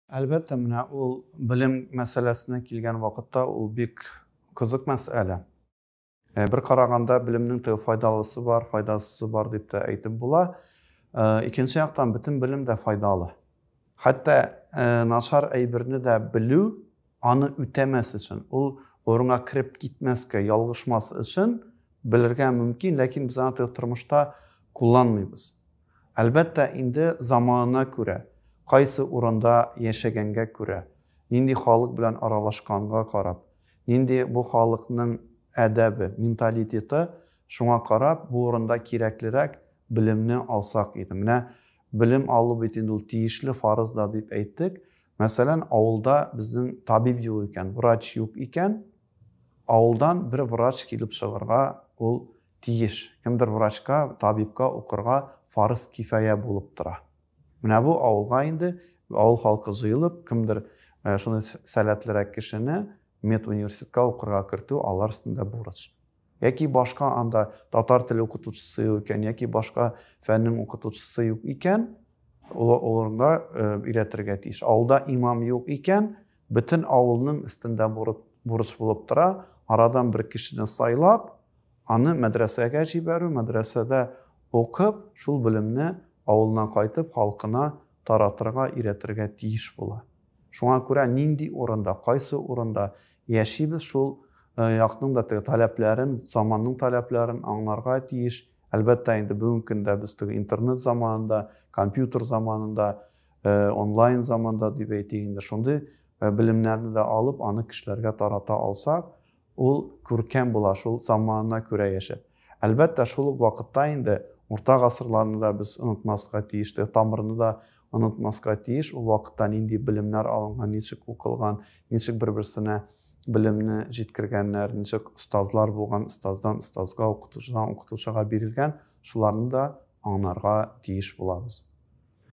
Әлбәттә, менә ул белем мәсьәләсенә килгән вакытта ул бик кызык мәсьәлә. Бер караганда белемнең файдалысы бар, файдасызы бар дип тә әйтеп була. Икенче яктан бөтен белем дә файдалы. Хәтта начар әйберне дә белү, аны үтәмәс өчен, ул орынга кирип китмәскә, ялгышмас өчен белергә мөмкин, ләкин без аны тормышта кулланмыйбыз. Әлбәттә, инде заманына күрә, кайсы урында яшәгәнгә күрә, нинди халык белән аралашканга карап, нинди бу халыкның әдәбе, менталитеты, шуңа карап, бу урында кирәклерәк белемне алсак иде. Менә белем алу бит инде ул тиешле фарыз да дип әйттек. Мәсәлән, авылда безнең табиб юк икән, врач юк икән, авылдан бер врач килеп чыгарга ул тиеш. Кемдер врачка, табибка укырга фарыз кифая булып тора. Менә бу авылга инде авыл халкы җыелып, кемдер шуны сәләтлерәк кешене медуниверситетка укырга кертү алар өстендә бурыч. Яки башка анда татар теле укытучысы юк икән, яки башка фәннең укытучысы юк икән, оларга өйрәтергә тиеш. Авылда имам юк икән, бөтен авылның өстендә бурыч булып тора, арадан бер кешене сайлап, аны мәдрәсәгә җибәрү, мәдрәсәдә укып, шул белемне авылына кайтып, халкына таратырга, өйрәтергә тиеш була. Шуңа күрә нинди урында, кайсы урында яшибез, шул якның да таләпләрен, заманның таләпләрен аңларга тиеш. Әлбәттә, инде бүгенге көндә без интернет заманында, компьютер заманында, онлайн заманда дип әйтик инде, шундый белемнәрне дә алып, аны кешеләргә тарата алсак, ул күркәм була, шул заманына күрә яшәп. Әлбәттә, шул ук вакытта инде урта гасырларны да без онытмаска тиеш, тамырны да онытмаска тиеш. Ул вакытта нинди белемнәр алынган, ничек укылган, ничек бер-берсенә белемне җиткергәннәр, ничек остазлар булган, остаздан остазга, укытучыдан укытучыга бирелгән, шуларны да аңларга тиеш булабыз.